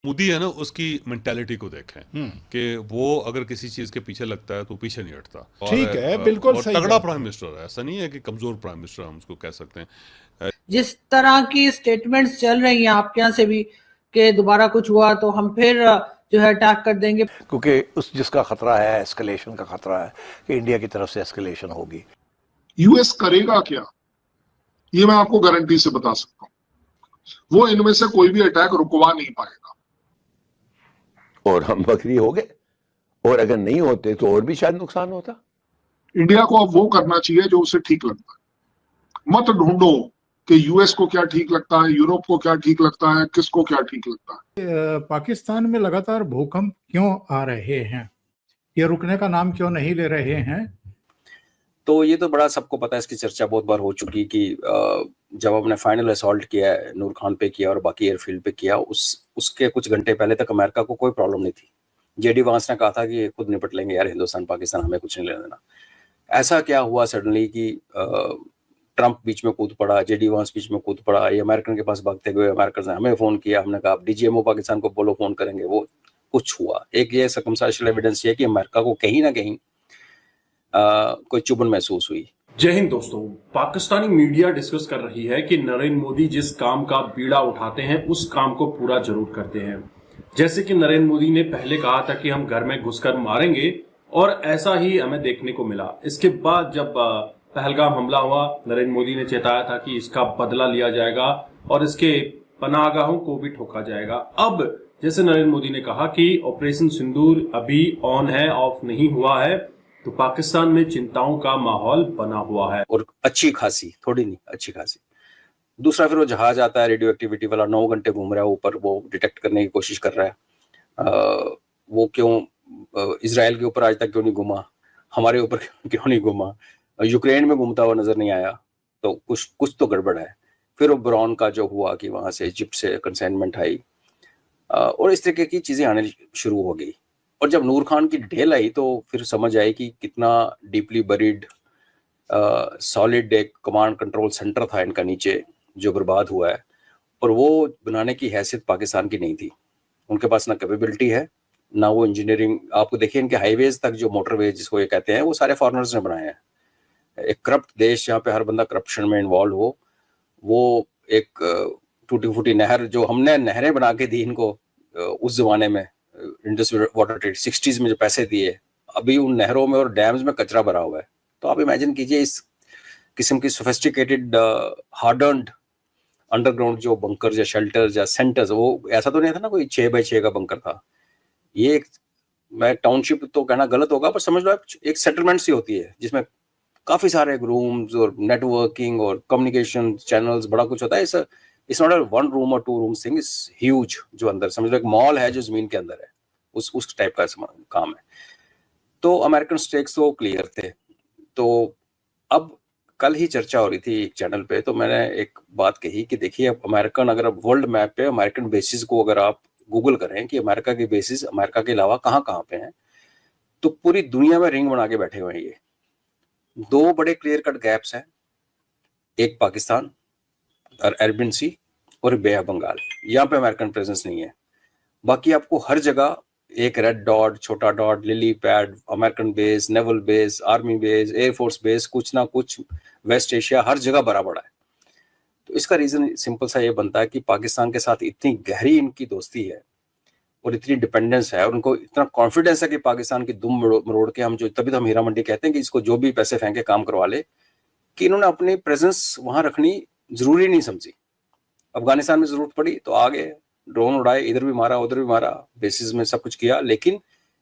मोदी है ना, उसकी मेंटालिटी को देखें कि वो अगर किसी चीज के पीछे लगता है तो पीछे नहीं हटता। ठीक है, बिल्कुल और सही तगड़ा बात प्राइम है। मिनिस्टर है, ऐसा नहीं है कि कमजोर प्राइम मिनिस्टर हम उसको कह सकते हैं। जिस तरह की स्टेटमेंट्स चल रही हैं आपके यहाँ से भी कि दोबारा कुछ हुआ तो हम फिर जो है अटैक कर देंगे, क्योंकि उस जिसका खतरा है, एस्केलेशन का खतरा है कि इंडिया की तरफ से एस्केलेशन होगी। यूएस करेगा क्या, ये मैं आपको गारंटी से बता सकता हूं। वो इनमें से कोई भी अटैक रुकवा नहीं पाएगा। और हम बकरी हो गए, और अगर नहीं होते तो और भी शायद नुकसान होता। इंडिया को अब वो करना चाहिए जो उसे ठीक लगता है। मत ढूंढो कि यूएस को क्या ठीक लगता है, यूरोप को क्या ठीक लगता है, किसको क्या ठीक लगता है। पाकिस्तान में लगातार भूकंप क्यों आ रहे हैं, ये रुकने का नाम क्यों नहीं ले रहे हैं? तो ये तो बड़ा सबको पता है, इसकी चर्चा बहुत बार हो चुकी कि जब हमने फाइनल असॉल्ट किया है, नूर खान पे किया और बाकी एयरफील्ड पे किया, उसके कुछ घंटे पहले तक अमेरिका को कोई प्रॉब्लम नहीं थी। जेडी वांस ने कहा था कि खुद निपट लेंगे यार, हिंदुस्तान पाकिस्तान हमें कुछ नहीं लेना देना। ऐसा क्या हुआ सडनली कि ट्रंप बीच में कूद पड़ा, जेडी वांस बीच में कूद पड़ा, ये अमेरिकन के पास भागते हुए अमेरिकन ने हमें फोन किया, हमने कहा डीजीएमओ पाकिस्तान को बोलो फोन करेंगे, वो कुछ हुआ। एक ये सर्कमस्टेंशियल एविडेंस ये कि अमेरिका को कहीं ना कहीं कोई चुभन महसूस हुई। जय हिंद दोस्तों, पाकिस्तानी मीडिया डिस्कस कर रही है कि नरेंद्र मोदी जिस काम का बीड़ा उठाते हैं उस काम को पूरा जरूर करते हैं। जैसे कि नरेंद्र मोदी ने पहले कहा था कि हम घर में घुसकर मारेंगे, और ऐसा ही हमें देखने को मिला। इसके बाद जब पहलगाम हमला हुआ, नरेंद्र मोदी ने चेताया था कि इसका बदला लिया जाएगा और इसके पनाहगाहों को भी ठोका जाएगा। अब जैसे नरेंद्र मोदी ने कहा कि ऑपरेशन सिंदूर अभी ऑन है, ऑफ नहीं हुआ है, तो पाकिस्तान में चिंताओं का माहौल बना हुआ है, और अच्छी खासी, थोड़ी नहीं अच्छी खासी। दूसरा, फिर वो जहाज आता है रेडियो एक्टिविटी वाला, 9 घंटे घूम रहा है ऊपर, वो डिटेक्ट करने की कोशिश कर रहा है वो क्यों इजराइल के ऊपर आज तक क्यों नहीं घुमा, हमारे ऊपर क्यों नहीं घुमा, यूक्रेन में घूमता हुआ नजर नहीं आया, तो कुछ तो गड़बड़ है। फिर वो ब्रॉन का जो हुआ कि वहां से इजिप्ट से कंसाइनमेंट आई, और इस तरीके की चीजें आने शुरू हो गई। और जब नूर खान की ढेल आई तो फिर समझ आई कि कितना डीपली बरीड सॉलिड एक कमांड कंट्रोल सेंटर था इनका नीचे, जो बर्बाद हुआ है। और वो बनाने की हैसियत पाकिस्तान की नहीं थी। उनके पास ना कैपेबिलिटी है, ना वो इंजीनियरिंग। आपको देखिए इनके हाईवेज तक जो मोटरवे जिसको ये कहते हैं, वो सारे फॉरेनर्स ने बनाए हैं। एक करप्ट देश जहाँ पे हर बंदा करप्शन में इन्वॉल्व हो, वो एक टूटी फूटी नहर जो हमने नहरें बना के दी इनको उस जमाने में, इंडस वाटर ट्रेड 60s में जो पैसे दिए, अभी उन नहरों में और डैम्स में कचरा भरा हुआ है। तो आप इमेजिन कीजिए इस किस्म की सोफिस्टिकेटेड हार्डन्ड अंडरग्राउंड जो बंकर या शेल्टर्स या सेंटर्स, वो ऐसा तो नहीं था ना कोई 6x6 का बंकर था। ये एक, मैं टाउनशिप तो कहना गलत होगा, पर समझ लो एक सेटलमेंट सी होती है जिसमें काफी सारे रूम्स और नेटवर्किंग और कम्युनिकेशन चैनल्स, बड़ा कुछ होता है। इट्स नॉट अ 1 रूम और 2 रूम्स थिंग, इज ह्यूज। जो अंदर समझ लो एक मॉल है जो जमीन के अंदर है, उस टाइप का काम है। तो अमेरिकन स्टेक्स तो क्लियर थे। तो अब कल ही चर्चा हो रही थी एक चैनल पे, तो मैंने एक बात कही कि देखिए अब अमेरिकन, अगर अब वर्ल्ड मैप पे अमेरिकन बेसिस को अगर आप गूगल करें कि अमेरिका के बेसिस अमेरिका के अलावा कहाँ कहाँ पे हैं, तो पूरी दुनिया में रिंग बना के बैठे हुए हैं। ये 2 बड़े क्लियर कट गैप्स हैं, एक पाकिस्तान और अरबियन सी और बे ऑफ बंगाल, यहाँ पे अमेरिकन प्रेजेंस नहीं है। बाकी आपको हर जगह एक रेड डॉट, छोटा dot, lily pad, American base, naval base, army base, air force base, कुछ ना कुछ वेस्ट एशिया, हर जगह बड़ा बड़ा है। तो इसका रीजन सिंपल सा ये बनता है कि पाकिस्तान के साथ इतनी गहरी इनकी दोस्ती है और इतनी डिपेंडेंस है, और उनको इतना कॉन्फिडेंस है कि पाकिस्तान की दुम मरोड़ के हम जो, तभी तो हम हीरा मंडी कहते हैं कि इसको जो भी पैसे फेंके काम करवा ले, कि इन्होंने अपनी प्रेजेंस वहां रखनी जरूरी नहीं समझी। अफगानिस्तान में जरूरत पड़ी तो आ गए, ड्रोन उड़ाए, इधर भी मारा उधर भी मारा, बेसिस में सब कुछ किया, लेकिन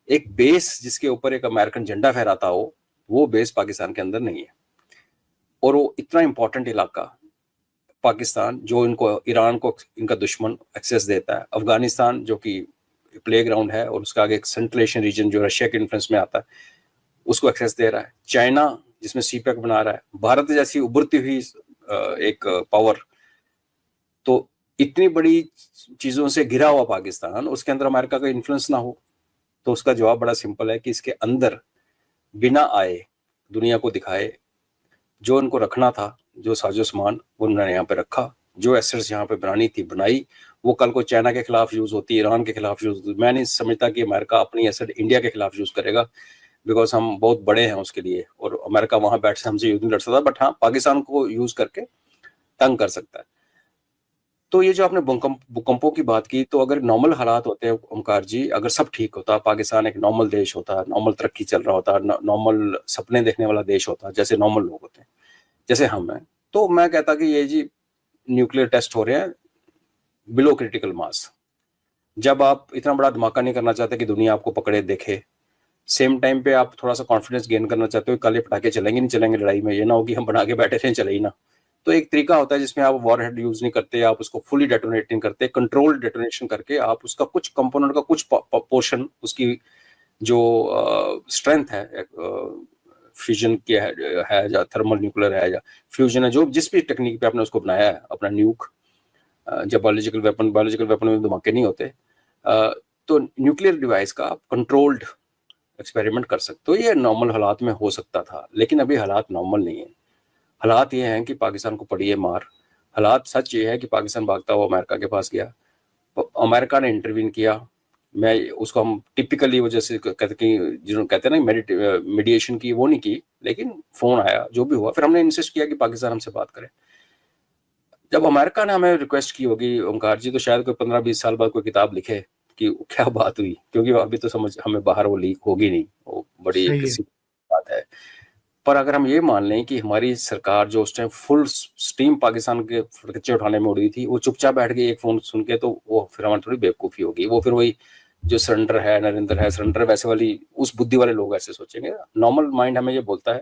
एक बेस जिसके ऊपर एक अमेरिकन झंडा फहराता हो, वो बेस पाकिस्तान के अंदर नहीं है। और वो इतना इंपॉर्टेंट इलाका पाकिस्तान, जो इनको, ईरान को इनका दुश्मन एक्सेस देता है, अफगानिस्तान जो कि प्ले ग्राउंड है, और उसका आगे एक सेंट्रल एशियन रीजन जो रशिया के इन्फ्लुएंस में आता है, उसको एक्सेस दे रहा है, चाइना जिसमें सीपैक बना रहा है, भारत जैसी उभरती हुई एक पावर। तो इतनी बड़ी चीजों से घिरा हुआ पाकिस्तान, उसके अंदर अमेरिका का इन्फ्लुएंस ना हो, तो उसका जवाब बड़ा सिंपल है कि इसके अंदर बिना आए दुनिया को दिखाए जो इनको रखना था, जो साजो सामान उन्होंने यहाँ पे रखा, जो एसेट्स यहाँ पे बनानी थी बनाई, वो कल को चाइना के खिलाफ यूज होती है, ईरान के खिलाफ यूज होती है। मैं नहीं समझता कि अमेरिका अपनी एसेट इंडिया के खिलाफ यूज करेगा, बिकॉज हम बहुत बड़े हैं उसके लिए, और अमेरिका वहां बैठ से हमसे युद्ध नहीं लड़ सकता, बट हाँ पाकिस्तान को यूज करके तंग कर सकता है। तो ये जो आपने भूकंपों की बात की, तो अगर नॉर्मल हालात होते हैं ओमकार जी, अगर सब ठीक होता, पाकिस्तान एक नॉर्मल देश होता, नॉर्मल तरक्की चल रहा होता, नॉर्मल सपने देखने वाला देश होता, जैसे नॉर्मल लोग होते हैं, जैसे हम हैं, तो मैं कहता कि ये जी न्यूक्लियर टेस्ट हो रहे हैं बिलो क्रिटिकल मास। जब आप इतना बड़ा धमाका नहीं करना चाहते कि दुनिया आपको पकड़े देखे, सेम टाइम पे आप थोड़ा सा कॉन्फिडेंस गेन करना चाहते हो, कल ये पटाखे चलेंगे नहीं चलेंगे लड़ाई में, ये ना हो कि हम बना के बैठे थे चले ही ना। तो एक तरीका होता है जिसमें आप वॉरहेड यूज नहीं करते, आप उसको फुली डेटोनेट नहीं करते, कंट्रोल्ड डेटोनेशन करके आप उसका कुछ कंपोनेंट का कुछ पोर्शन, उसकी जो स्ट्रेंथ है, फ्यूजन की है या थर्मल न्यूक्लियर है या फ्यूजन है, जो जिस भी टेक्निक पे आपने उसको बनाया है अपना न्यूक, जब बायोलॉजिकल वेपन में धमाके नहीं होते, तो न्यूक्लियर डिवाइस का आप कंट्रोल्ड एक्सपेरिमेंट कर सकते हो। ये नॉर्मल हालात में हो सकता था, लेकिन अभी हालात नॉर्मल नहीं है। हालात ये हैं कि पाकिस्तान को पड़ी है मार। हालात सच ये है कि पाकिस्तान भागता हुआ अमेरिका के पास गया, अमेरिका ने इंटरवीन किया। मैं उसको हम टिपिकली वो जैसे कहते कि जिन्होंने कहते हैं ना मीडिएशन की, वो नहीं की, लेकिन फोन आया, जो भी हुआ, फिर हमने इंसिस्ट किया कि पाकिस्तान हमसे बात करे। जब अमेरिका ने हमें रिक्वेस्ट की होगी ओमकार जी, तो शायद कोई 15-20 साल बाद कोई किताब लिखे कि क्या बात हुई, क्योंकि अभी तो समझ हमें बाहर वो लीक होगी नहीं, वो बड़ी किसी बात है। पर अगर हम ये मान लें कि हमारी सरकार जो उस टाइम फुल स्टीम पाकिस्तान के खर्चे उठाने में उड़ी थी, वो चुपचाप बैठ गई एक फोन सुन के, तो वो फिर हमारी थोड़ी बेवकूफ़ी होगी। वो फिर वही जो सरेंडर है, नरेंद्र है, सरेंडर वैसे वाली उस बुद्धि वाले लोग ऐसे सोचेंगे। नॉर्मल माइंड हमें ये बोलता है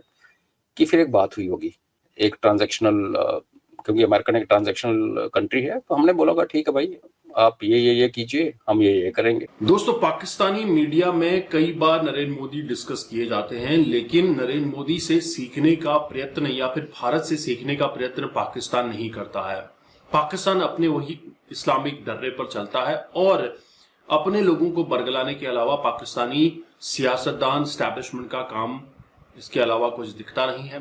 कि फिर एक बात हुई होगी, एक ट्रांजेक्शनल, क्योंकि अमेरिकन एक ट्रांजेक्शनल कंट्री है, तो हमने बोला ठीक है भाई, आप ये कीजिए, हम ये करेंगे। दोस्तों, पाकिस्तानी मीडिया में कई बार नरेंद्र मोदी डिस्कस किए जाते हैं, लेकिन नरेंद्र मोदी से सीखने का प्रयत्न या फिर भारत से सीखने का प्रयत्न पाकिस्तान नहीं करता है। पाकिस्तान अपने वही इस्लामिक डर्रे पर चलता है और अपने लोगों को बरगलाने के अलावा पाकिस्तानी सियासतदान एस्टैब्लिशमेंट का काम इसके अलावा कुछ दिखता नहीं है।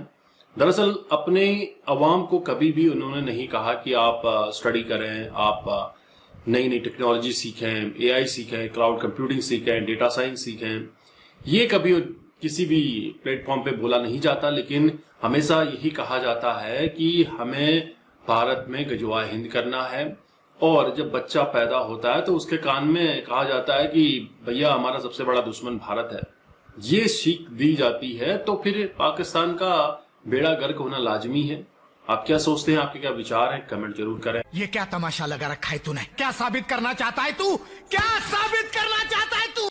दरअसल अपने अवाम को कभी भी उन्होंने नहीं कहा कि आप स्टडी करें, आप नई नई टेक्नोलॉजी सीखें, एआई सीखें, क्लाउड कंप्यूटिंग सीखें, डेटा साइंस सीखें। ये कभी किसी भी प्लेटफॉर्म पे बोला नहीं जाता, लेकिन हमेशा यही कहा जाता है कि हमें भारत में गजवा हिंद करना है। और जब बच्चा पैदा होता है तो उसके कान में कहा जाता है कि भैया हमारा सबसे बड़ा दुश्मन भारत है। ये सीख दी जाती है तो फिर पाकिस्तान का बेड़ा गर्क होना लाजमी है। आप क्या सोचते हैं, आपके क्या विचार हैं, कमेंट जरूर करें। ये क्या तमाशा लगा रखा है तूने? क्या साबित करना चाहता है तू? क्या